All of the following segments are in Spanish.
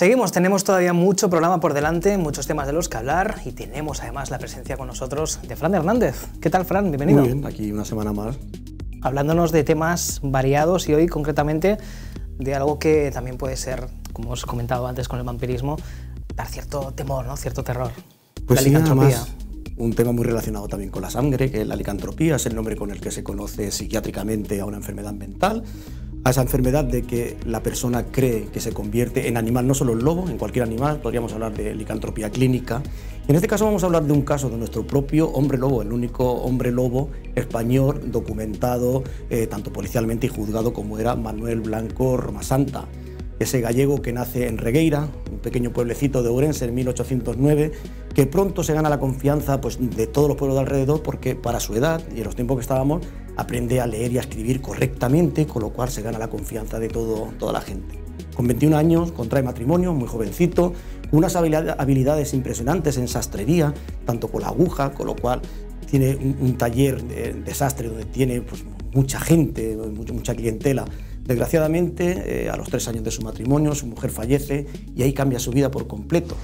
Seguimos, tenemos todavía mucho programa por delante, muchos temas de los que hablar y tenemos además la presencia con nosotros de Fran Hernández. ¿Qué tal, Fran? Bienvenido. Muy bien, aquí una semana más. Hablándonos de temas variados y hoy concretamente de algo que también puede ser, como os he comentado antes con el vampirismo, dar cierto temor, ¿no? Cierto terror. Pues la sí, licantropía. además, un tema muy relacionado también con la sangre, que la licantropía es el nombre con el que se conoce psiquiátricamente a una enfermedad mental, a esa enfermedad de que la persona cree que se convierte en animal, no solo en lobo, en cualquier animal, podríamos hablar de licantropía clínica. En este caso vamos a hablar de un caso de nuestro propio hombre lobo, el único hombre lobo español documentado tanto policialmente y juzgado como era Manuel Blanco Romasanta. Ese gallego que nace en Regueira, un pequeño pueblecito de Ourense en 1809, que pronto se gana la confianza pues, de todos los pueblos de alrededor porque para su edad y en los tiempos que estábamos aprende a leer y a escribir correctamente, con lo cual se gana la confianza de toda la gente. Con 21 años contrae matrimonio, muy jovencito, con unas habilidades impresionantes en sastrería, tanto con la aguja, con lo cual tiene un taller de sastre donde tiene pues, mucha gente, mucha clientela. Desgraciadamente, a los 3 años de su matrimonio, su mujer fallece y ahí cambia su vida por completo.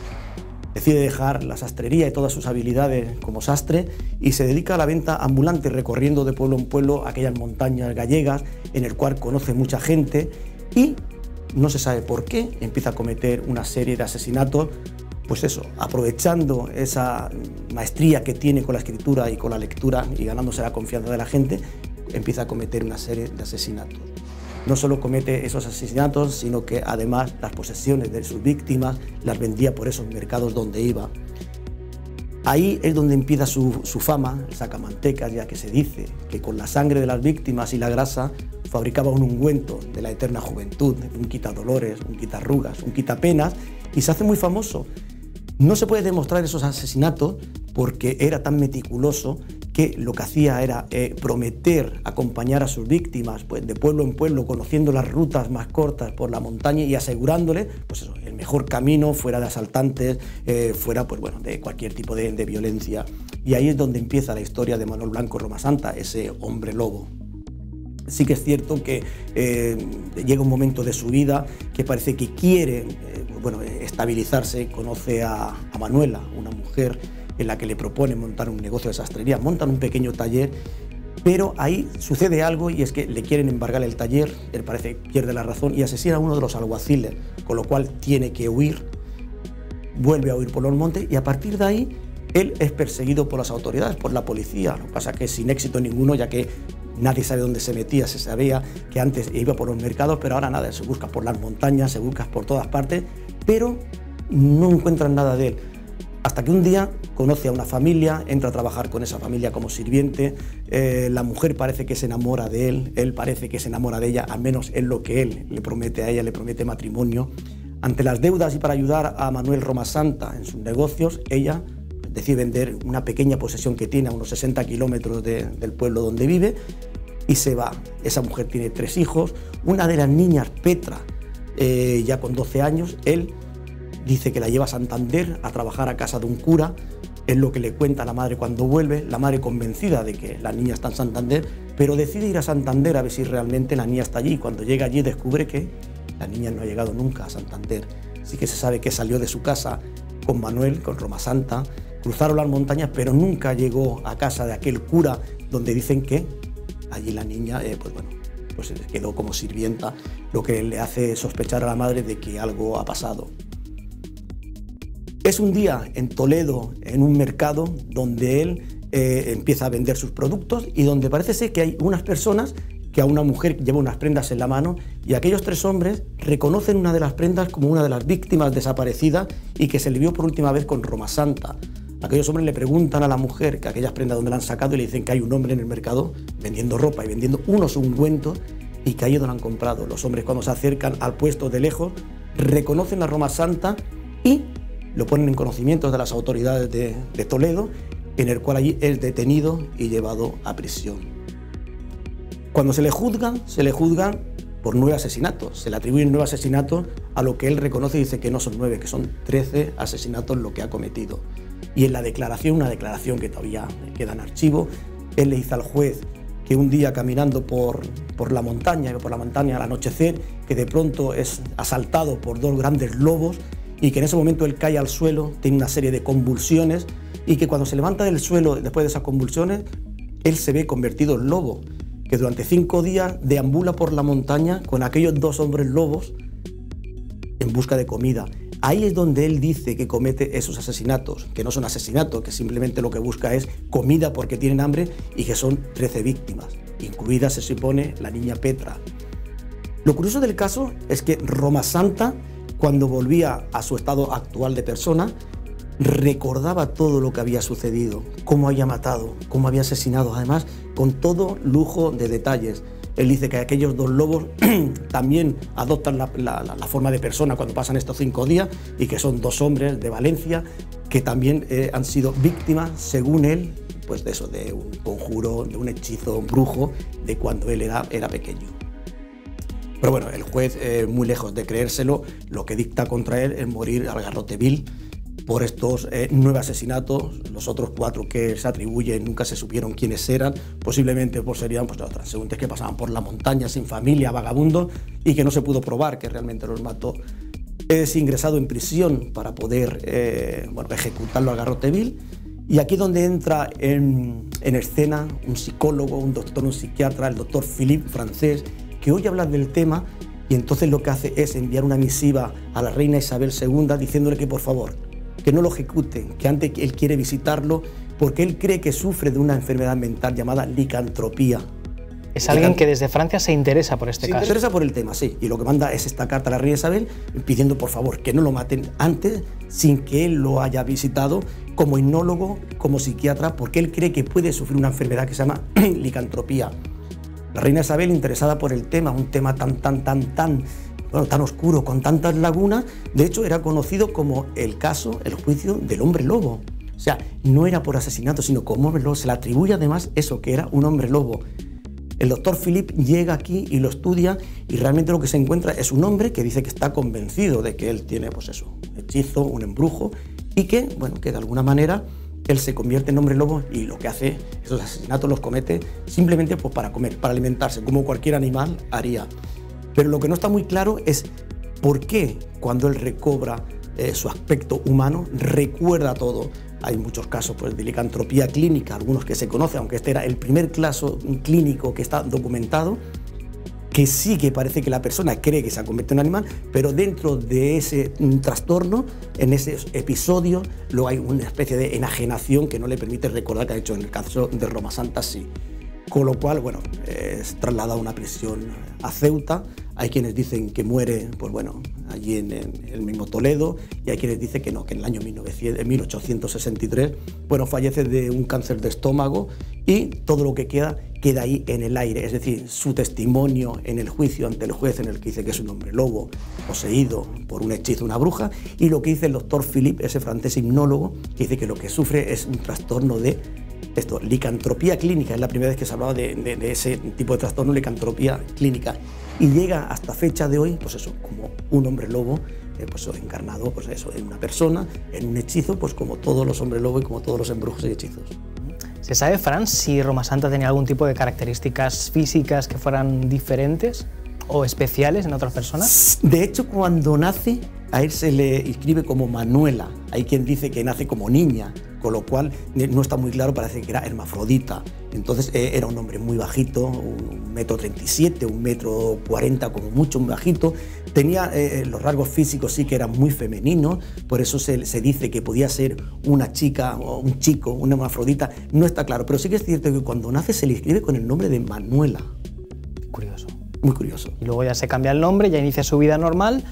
Decide dejar la sastrería y todas sus habilidades como sastre y se dedica a la venta ambulante, recorriendo de pueblo en pueblo aquellas montañas gallegas en el cual conoce mucha gente y no se sabe por qué empieza a cometer una serie de asesinatos, pues eso, aprovechando esa maestría que tiene con la escritura y con la lectura y ganándose la confianza de la gente, empieza a cometer una serie de asesinatos. No solo comete esos asesinatos, sino que además las posesiones de sus víctimas las vendía por esos mercados donde iba. Ahí es donde empieza su fama, el sacamantecas, ya que se dice que con la sangre de las víctimas y la grasa fabricaba un ungüento de la eterna juventud, un quitadolores, un quitarrugas, un quitapenas, y se hace muy famoso. No se puede demostrar esos asesinatos porque era tan meticuloso que lo que hacía era prometer acompañar a sus víctimas pues, de pueblo en pueblo, conociendo las rutas más cortas por la montaña y asegurándole pues eso, el mejor camino, fuera de asaltantes, fuera pues, bueno, de cualquier tipo de violencia. Y ahí es donde empieza la historia de Manuel Blanco Romasanta, ese hombre lobo. Sí que es cierto que llega un momento de su vida que parece que quiere estabilizarse, conoce a Manuela, una mujer en la que le propone montar un negocio de sastrería, montan un pequeño taller, pero ahí sucede algo y es que le quieren embargar el taller, él parece que pierde la razón y asesina a uno de los alguaciles, con lo cual tiene que huir, vuelve a huir por los montes y a partir de ahí él es perseguido por las autoridades, por la policía, lo que pasa que sin éxito ninguno, ya que nadie sabe dónde se metía, se sabía que antes iba por los mercados, pero ahora nada, se busca por las montañas, se busca por todas partes, pero no encuentran nada de él. Hasta que un día conoce a una familia, entra a trabajar con esa familia como sirviente, la mujer parece que se enamora de él parece que se enamora de ella, al menos es lo que él le promete a ella, le promete matrimonio. Ante las deudas y para ayudar a Manuel Romasanta en sus negocios, ella decide vender una pequeña posesión que tiene a unos 60 kilómetros del pueblo donde vive y se va. Esa mujer tiene 3 hijos, una de las niñas, Petra, ya con 12 años, él dice que la lleva a Santander a trabajar a casa de un cura, es lo que le cuenta a la madre cuando vuelve, la madre convencida de que la niña está en Santander, pero decide ir a Santander a ver si realmente la niña está allí, y cuando llega allí descubre que la niña no ha llegado nunca a Santander. Sí que se sabe que salió de su casa con Manuel, con Romasanta, cruzaron las montañas, pero nunca llegó a casa de aquel cura donde dicen que allí la niña pues quedó como sirvienta, lo que le hace sospechar a la madre de que algo ha pasado. Es un día en Toledo, en un mercado, donde él empieza a vender sus productos y donde parece ser que hay unas personas que a una mujer lleva unas prendas en la mano y aquellos 3 hombres reconocen una de las prendas como una de las víctimas desaparecidas y que se le vio por última vez con Romasanta. Aquellos hombres le preguntan a la mujer que aquellas prendas donde la han sacado y le dicen que hay un hombre en el mercado vendiendo ropa y vendiendo unos ungüentos y que ahí es donde han comprado. Los hombres cuando se acercan al puesto de lejos reconocen a Romasanta y lo ponen en conocimiento de las autoridades de Toledo, en el cual allí es detenido y llevado a prisión. Cuando se le juzga por 9 asesinatos, se le atribuyen 9 asesinatos a lo que él reconoce y dice que no son 9, que son 13 asesinatos lo que ha cometido. Y en la declaración, una declaración que todavía queda en archivo, él le dice al juez que un día caminando por la montaña al anochecer, que de pronto es asaltado por dos grandes lobos y que en ese momento él cae al suelo, tiene una serie de convulsiones y que cuando se levanta del suelo después de esas convulsiones, él se ve convertido en lobo, que durante 5 días deambula por la montaña con aquellos dos hombres lobos en busca de comida. Ahí es donde él dice que comete esos asesinatos, que no son asesinatos, que simplemente lo que busca es comida porque tienen hambre y que son 13 víctimas, incluida, se supone, la niña Petra. Lo curioso del caso es que Roma Santa, cuando volvía a su estado actual de persona, recordaba todo lo que había sucedido, cómo había matado, cómo había asesinado, además con todo lujo de detalles. Él dice que aquellos dos lobos también adoptan la forma de persona cuando pasan estos 5 días y que son 2 hombres de Valencia que también han sido víctimas, según él, pues de eso, de un conjuro, de un hechizo, un brujo, de cuando él era pequeño. Pero bueno, el juez, muy lejos de creérselo, lo que dicta contra él es morir al garrote vil por estos 9 asesinatos. Los otros 4 que se atribuyen nunca se supieron quiénes eran, posiblemente pues serían los transeúntes que pasaban por la montaña sin familia, vagabundos, y que no se pudo probar que realmente los mató. Es ingresado en prisión para poder ejecutarlo al garrote vil, y aquí donde entra en escena un psicólogo, un doctor, un psiquiatra, el doctor Philippe francés, que oye hablar del tema y entonces lo que hace es enviar una misiva a la reina Isabel II diciéndole que por favor, que no lo ejecuten, que antes él quiere visitarlo porque él cree que sufre de una enfermedad mental llamada licantropía. Es alguien que desde Francia se interesa por este caso. Se interesa por el tema, sí, y lo que manda es esta carta a la reina Isabel pidiendo por favor que no lo maten antes sin que él lo haya visitado como hipnólogo, como psiquiatra, porque él cree que puede sufrir una enfermedad que se llama licantropía. La reina Isabel, interesada por el tema, un tema tan oscuro, con tantas lagunas, de hecho era conocido como el juicio del hombre lobo. O sea, no era por asesinato, sino como hombre lobo. Se le atribuye además eso, que era un hombre lobo. El doctor Philippe llega aquí y lo estudia y realmente lo que se encuentra es un hombre que dice que está convencido de que él tiene, pues eso, un hechizo, un embrujo y que, bueno, que de alguna manera él se convierte en hombre lobo y lo que hace, esos asesinatos los comete simplemente pues, para comer, para alimentarse, como cualquier animal haría. Pero lo que no está muy claro es por qué cuando él recobra su aspecto humano recuerda todo. Hay muchos casos pues, de licantropía clínica, algunos que se conocen, aunque este era el primer caso clínico que está documentado, que sí que parece que la persona cree que se ha convertido en animal, pero dentro de ese trastorno, en ese episodio, luego hay una especie de enajenación que no le permite recordar que ha hecho en el caso de Roma Santa, sí. Con lo cual, bueno, es trasladado a una prisión a Ceuta. Hay quienes dicen que muere, pues bueno, allí en el mismo Toledo, y hay quienes dicen que no, que en el año 1863, bueno, fallece de un cáncer de estómago y todo lo que queda ahí en el aire. Es decir, su testimonio en el juicio ante el juez en el que dice que es un hombre lobo poseído por un hechizo, una bruja, y lo que dice el doctor Philippe, ese francés hipnólogo, que dice que lo que sufre es un trastorno de licantropía clínica. Es la primera vez que se hablaba de ese tipo de trastorno, licantropía clínica, y llega hasta fecha de hoy, pues eso, como un hombre lobo, pues encarnado, pues eso, en una persona, en un hechizo, pues como todos los hombres lobo y como todos los embrujos y hechizos. ¿Se sabe, Fran, si Roma Santa tenía algún tipo de características físicas que fueran diferentes o especiales en otras personas? De hecho, cuando nace, a él se le inscribe como Manuela. Hay quien dice que nace como niña, con lo cual no está muy claro, parece que era hermafrodita. Entonces era un hombre muy bajito, 1,37 m, 1,40 m como mucho, muy bajito. Tenía los rasgos físicos sí que eran muy femeninos, por eso se dice que podía ser una chica o un chico, una hermafrodita, no está claro. Pero sí que es cierto que cuando nace se le inscribe con el nombre de Manuela. Curioso. Muy curioso. Y luego ya se cambia el nombre, ya inicia su vida normal,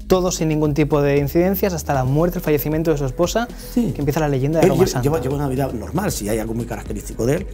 todo sin ningún tipo de incidencias, hasta la muerte, el fallecimiento de su esposa, sí, que empieza la leyenda de Roma Santa. Lleva una vida normal. Si hay algo muy característico de él,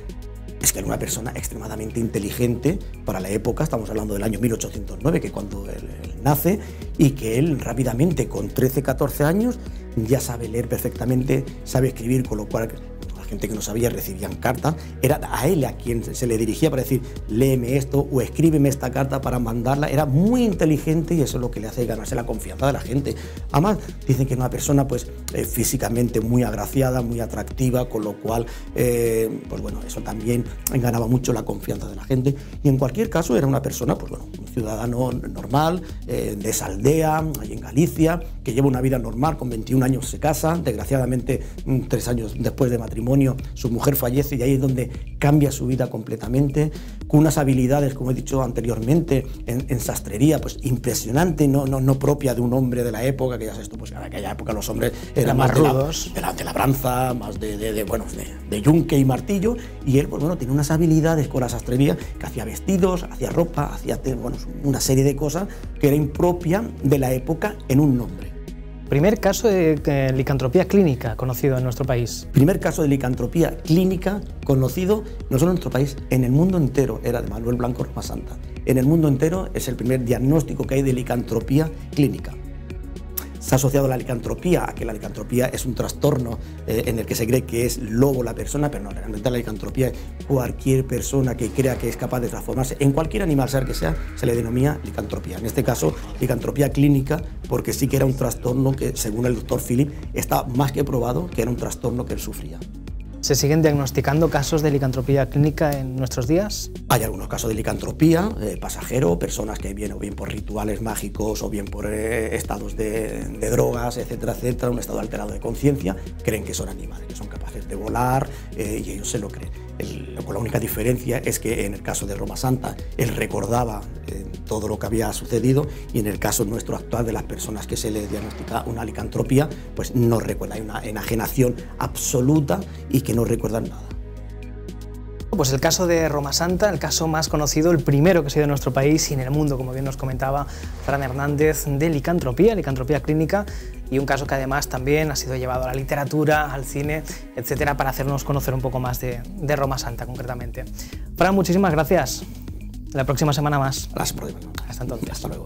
es que era una persona extremadamente inteligente para la época. Estamos hablando del año 1809, que es cuando él nace, y que él rápidamente, con 13, 14 años, ya sabe leer perfectamente, sabe escribir, con lo cual la gente que no sabía recibían cartas, era a él a quien se le dirigía para decir, léeme esto o escríbeme esta carta para mandarla. Era muy inteligente y eso es lo que le hace ganarse la confianza de la gente. Además, dicen que era una persona pues, físicamente muy agraciada, muy atractiva, con lo cual, pues bueno, eso también ganaba mucho la confianza de la gente. Y en cualquier caso era una persona, pues bueno, un ciudadano normal, de esa aldea, ahí en Galicia, que lleva una vida normal, con 21 años se casa, desgraciadamente 3 años después de matrimonio su mujer fallece y ahí es donde cambia su vida completamente, con unas habilidades, como he dicho anteriormente, en sastrería, pues impresionante, no propia de un hombre de la época, que ya sabes tú, pues en aquella época los hombres eran más rudos, de la labranza, más de yunque y martillo, y él, pues bueno, tiene unas habilidades con la sastrería, que hacía vestidos, hacía ropa, hacía, bueno, una serie de cosas que era impropia de la época en un hombre. Primer caso de licantropía clínica conocido en nuestro país. Primer caso de licantropía clínica conocido no solo en nuestro país, en el mundo entero, era de Manuel Blanco Romasanta. En el mundo entero es el primer diagnóstico que hay de licantropía clínica. Se ha asociado la licantropía a que la licantropía es un trastorno en el que se cree que es lobo la persona, pero no, realmente la licantropía es cualquier persona que crea que es capaz de transformarse en cualquier animal, sea que sea, se le denomina licantropía. En este caso, licantropía clínica, porque sí que era un trastorno que, según el doctor Philip, está más que probado que era un trastorno que él sufría. ¿Se siguen diagnosticando casos de licantropía clínica en nuestros días? Hay algunos casos de licantropía pasajero, personas que vienen o bien por rituales mágicos o bien por estados de drogas, etcétera, etcétera, un estado alterado de conciencia, creen que son animales, que son capaces de volar y ellos se lo creen. La única diferencia es que en el caso de Romasanta él recordaba todo lo que había sucedido y en el caso nuestro actual de las personas que se les diagnostica una licantropía, pues no recuerda, hay una enajenación absoluta y que no recuerdan nada. Pues el caso de Romasanta, el caso más conocido, el primero que se dio en nuestro país y en el mundo, como bien nos comentaba Fran Hernández, de licantropía clínica, y un caso que además también ha sido llevado a la literatura, al cine, etcétera, para hacernos conocer un poco más de Romasanta concretamente. Fran, muchísimas gracias. La próxima semana más. Hasta entonces. Hasta luego.